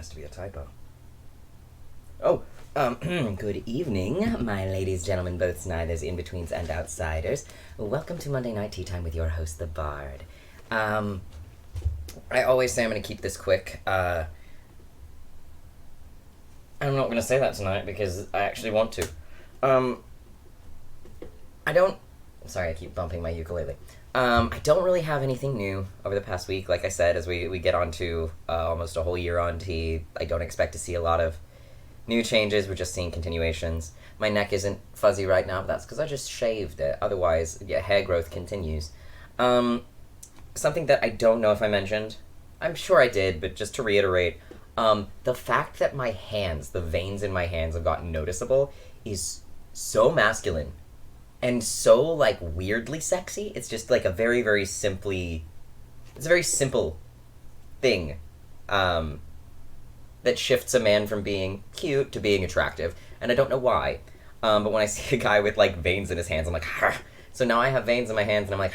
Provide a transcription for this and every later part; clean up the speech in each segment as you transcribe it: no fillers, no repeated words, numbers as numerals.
has to be a typo. Oh, good evening, my ladies, gentlemen, boths, neithers, in-betweens, and outsiders. Welcome to Monday Night Tea Time with your host, the Bard. I always say I'm going to keep this quick. I'm not going to say that tonight because I actually want to. I don't... Sorry, I keep bumping my ukulele. I don't really have anything new over the past week. Like I said, as we get on to almost a whole year on tea, I don't expect to see a lot of new changes. We're just seeing continuations. My neck isn't fuzzy right now, but that's because I just shaved it. Otherwise, yeah, hair growth continues. Something that I don't know if I mentioned, I'm sure I did, but just to reiterate, the fact that my hands, the veins in my hands have gotten noticeable is so masculine and so, like, weirdly sexy. It's just, like, a very, very simply... It's a very simple thing that shifts a man from being cute to being attractive, and I don't know why. But when I see a guy with, like, veins in his hands, I'm like, Harr. So now I have veins in my hands, and I'm like,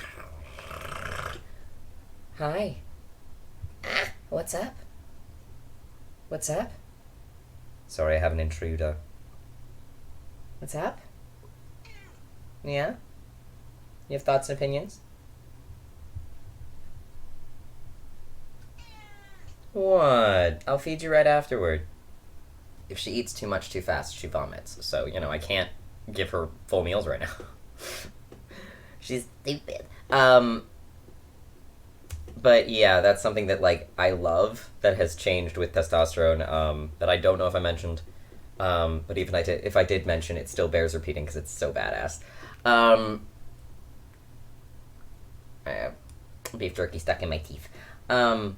hi. What's up? What's up? Sorry, I have an intruder. What's up? Yeah? You have thoughts and opinions? What? I'll feed you right afterward. If she eats too much too fast, she vomits. So, I can't give her full meals right now. She's stupid. But yeah, that's something that, like, I love that has changed with testosterone, that I don't know if I mentioned. But even if I did mention, it still bears repeating because it's so badass. I have beef jerky stuck in my teeth. I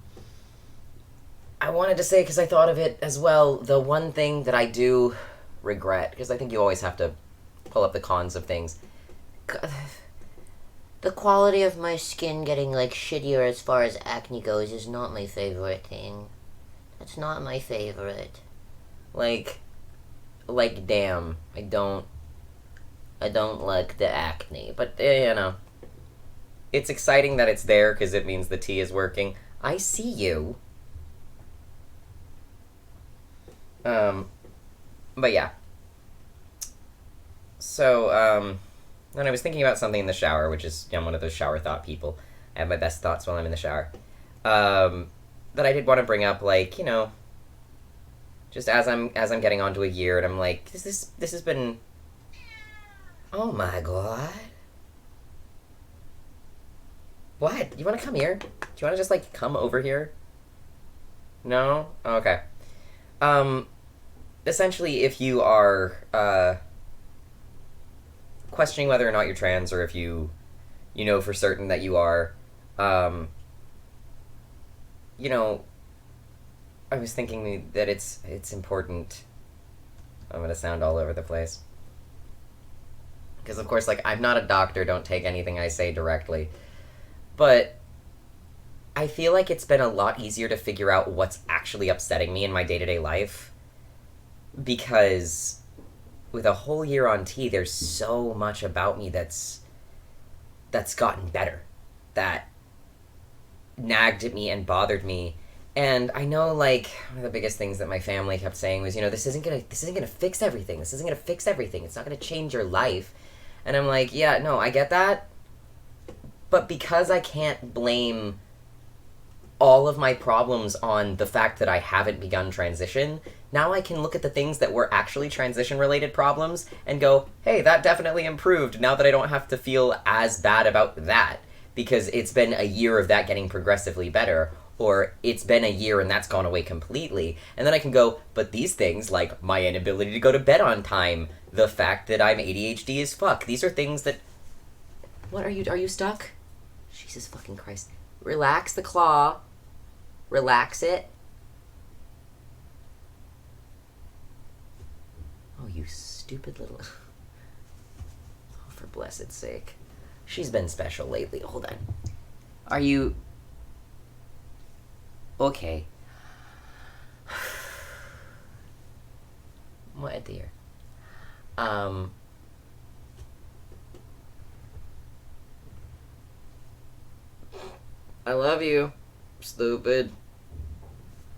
wanted to say, because I thought of it as well, the one thing that I do regret, because I think you always have to pull up the cons of things. The quality of my skin getting, like, shittier as far as acne goes is not my favorite thing. That's not my favorite. Like, damn, I don't like the acne. But, it's exciting that it's there, because it means the tea is working. I see you. But yeah. So, and I was thinking about something in the shower, which is, I'm one of those shower thought people. I have my best thoughts while I'm in the shower. That I did want to bring up, like, just as I'm getting onto a year, and I'm like, this has been... Oh my god. What? You want to come here? Do you want to just, like, come over here? No? Okay. Essentially, if you are, questioning whether or not you're trans, or if you know for certain that you are, I was thinking that it's important. I'm gonna sound all over the place. Because, of course, like, I'm not a doctor, don't take anything I say directly. But I feel like it's been a lot easier to figure out what's actually upsetting me in my day-to-day life. Because with a whole year on tea, there's so much about me that's gotten better. That nagged at me and bothered me. And I know, like, one of the biggest things that my family kept saying was, this isn't gonna fix everything. This isn't gonna fix everything. It's not gonna change your life. And I'm like, yeah, no, I get that. But because I can't blame all of my problems on the fact that I haven't begun transition, now I can look at the things that were actually transition-related problems and go, hey, that definitely improved now that I don't have to feel as bad about that, because it's been a year of that getting progressively better, or it's been a year and that's gone away completely. And then I can go, but these things, like my inability to go to bed on time, the fact that I'm ADHD as fuck, these are things that... What, are you stuck? Jesus fucking Christ. Relax the claw. Relax it. Oh, you stupid little... Oh, for blessed sake. She's been special lately. Hold on. Are you... Okay. What dear? I love you. Stupid.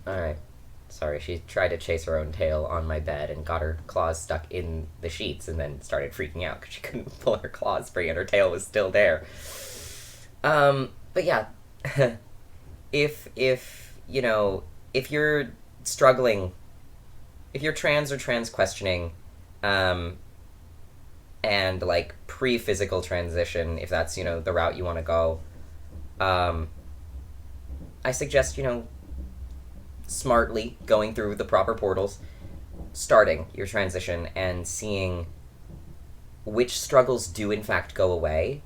Alright. Sorry, she tried to chase her own tail on my bed and got her claws stuck in the sheets and then started freaking out because she couldn't pull her claws free and her tail was still there. But yeah, if you know, if you're struggling, if you're trans or trans questioning, and like pre-physical transition, if that's, you know, the route you want to go, I suggest, you know, smartly going through the proper portals, starting your transition and seeing which struggles do in fact go away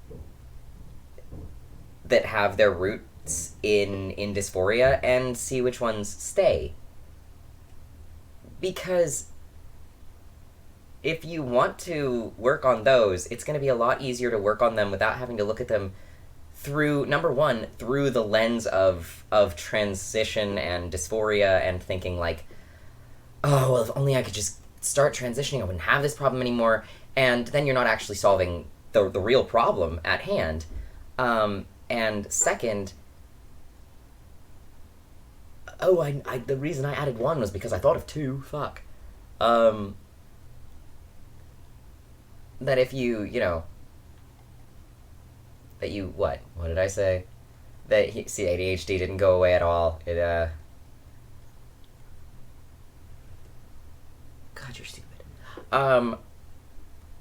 that have their roots in dysphoria, and see which ones stay. Because if you want to work on those, it's going to be a lot easier to work on them without having to look at them through, number one, through the lens of transition and dysphoria, and thinking like, oh, well, if only I could just start transitioning, I wouldn't have this problem anymore. And then you're not actually solving the real problem at hand. And second, the reason I added one was because I thought of two. Fuck. That if you, you know, that you, what did I say? That see, ADHD didn't go away at all. It, God, you're stupid.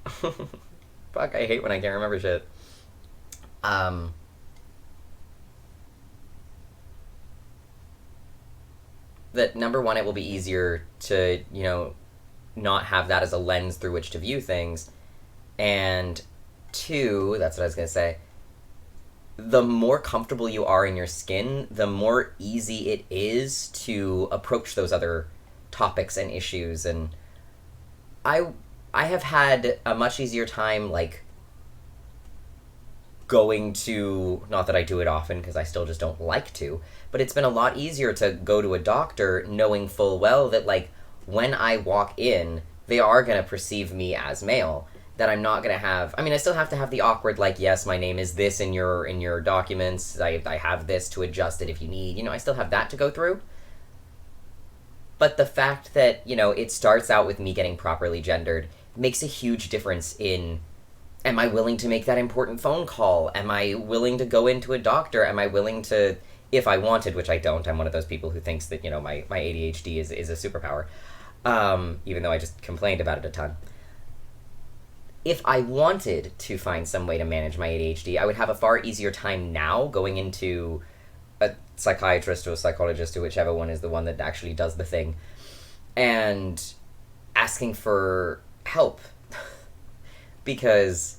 Fuck, I hate when I can't remember shit. That number one, it will be easier to, you know, not have that as a lens through which to view things. And two, that's what I was going to say, the more comfortable you are in your skin, the more easy it is to approach those other topics and issues. And I have had a much easier time, like, going to, not that I do it often because I still just don't like to, but it's been a lot easier to go to a doctor knowing full well that, like, when I walk in, they are going to perceive me as male. That I'm not going to have, I mean, I still have to have the awkward, like, yes, my name is this in your documents, I have this to adjust it if you need, you know, I still have that to go through. But the fact that, you know, it starts out with me getting properly gendered makes a huge difference in, am I willing to make that important phone call? Am I willing to go into a doctor? Am I willing to, if I wanted, which I don't, I'm one of those people who thinks that, you know, my ADHD is a superpower, even though I just complained about it a ton. If I wanted to find some way to manage my ADHD, I would have a far easier time now going into a psychiatrist or a psychologist, or whichever one is the one that actually does the thing, and asking for help. Because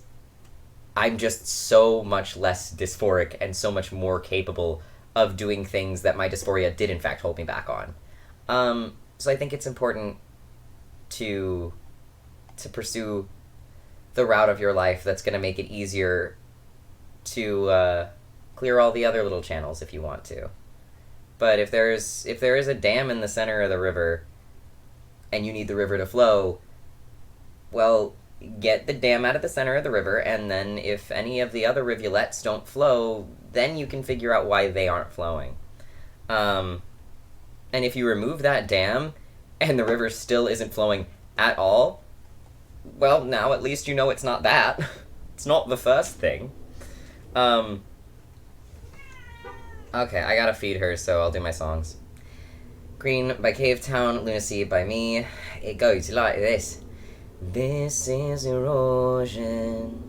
I'm just so much less dysphoric and so much more capable of doing things that my dysphoria did in fact hold me back on. So I think it's important to pursue the route of your life that's going to make it easier to clear all the other little channels if you want to. But if there is a dam in the center of the river and you need the river to flow, well, get the dam out of the center of the river, and then if any of the other rivulets don't flow, then you can figure out why they aren't flowing. And if you remove that dam and the river still isn't flowing at all, well, now at least you know it's not that. It's not the first thing. Okay, I gotta feed her, so I'll do my songs. Green by Cavetown, Lunacy by me. It goes like this. This is erosion.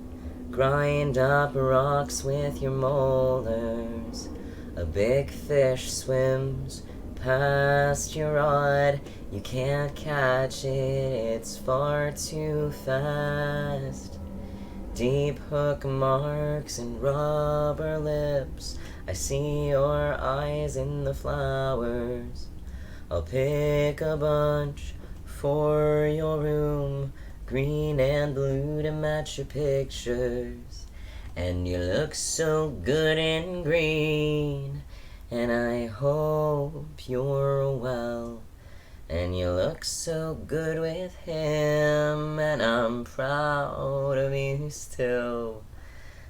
Grind up rocks with your molars. A big fish swims past your rod. You can't catch it, it's far too fast. Deep hook marks and rubber lips. I see your eyes in the flowers. I'll pick a bunch for your room, green and blue to match your pictures. And you look so good in green, and I hope you're well. And you look so good with him, and I'm proud of you still.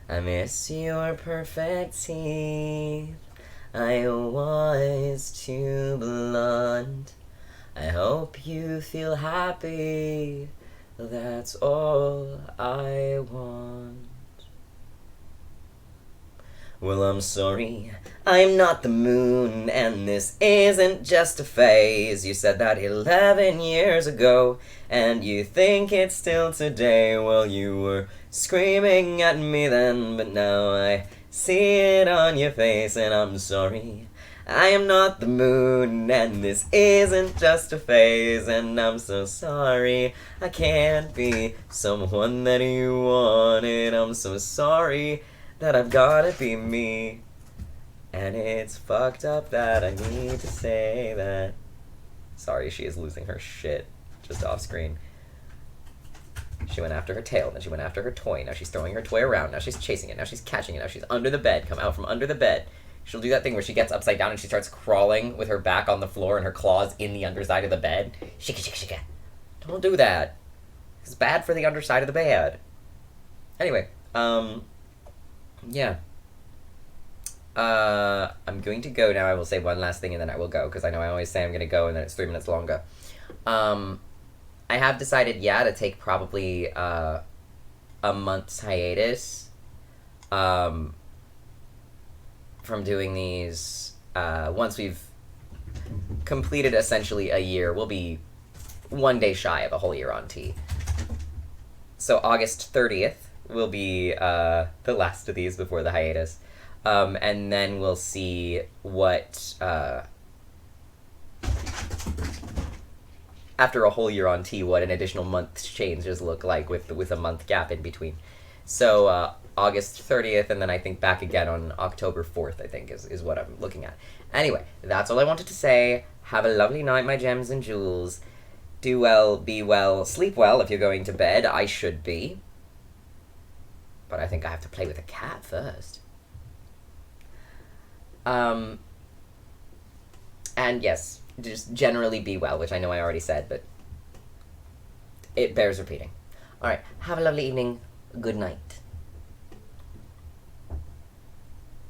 I miss your perfect teeth. I was too blunt. I hope you feel happy. That's all I want. Well, I'm sorry, I'm not the moon, and this isn't just a phase. You said that 11 years ago, and you think it's still today. Well, you were screaming at me then, but now I see it on your face, and I'm sorry. I am not the moon, and this isn't just a phase, and I'm so sorry I can't be someone that you wanted. I'm so sorry that I've gotta be me. And it's fucked up that I need to say that. Sorry, she is losing her shit just off screen. She went after her tail, then she went after her toy. Now she's throwing her toy around. Now she's chasing it. Now she's catching it. Now she's under the bed. Come out from under the bed. She'll do that thing where she gets upside down and she starts crawling with her back on the floor and her claws in the underside of the bed. Shika, shika, shika. Don't do that. It's bad for the underside of the bed. Anyway, yeah. I'm going to go now. I will say one last thing and then I will go, because I know I always say I'm going to go and then it's 3 minutes longer. I have decided, to take probably a month's hiatus from doing these. Once we've completed essentially a year, we'll be 1 day shy of a whole year on T. So August 30th will be the last of these before the hiatus. And then we'll see what, after a whole year on T, what an additional month's changes look like with a month gap in between. So, August 30th, and then I think back again on October 4th, I think, is what I'm looking at. Anyway, that's all I wanted to say. Have a lovely night, my gems and jewels. Do well, be well, sleep well if you're going to bed. I should be. But I think I have to play with a cat first. And yes, just generally be well, which I know I already said, but it bears repeating. Alright, have a lovely evening. Good night.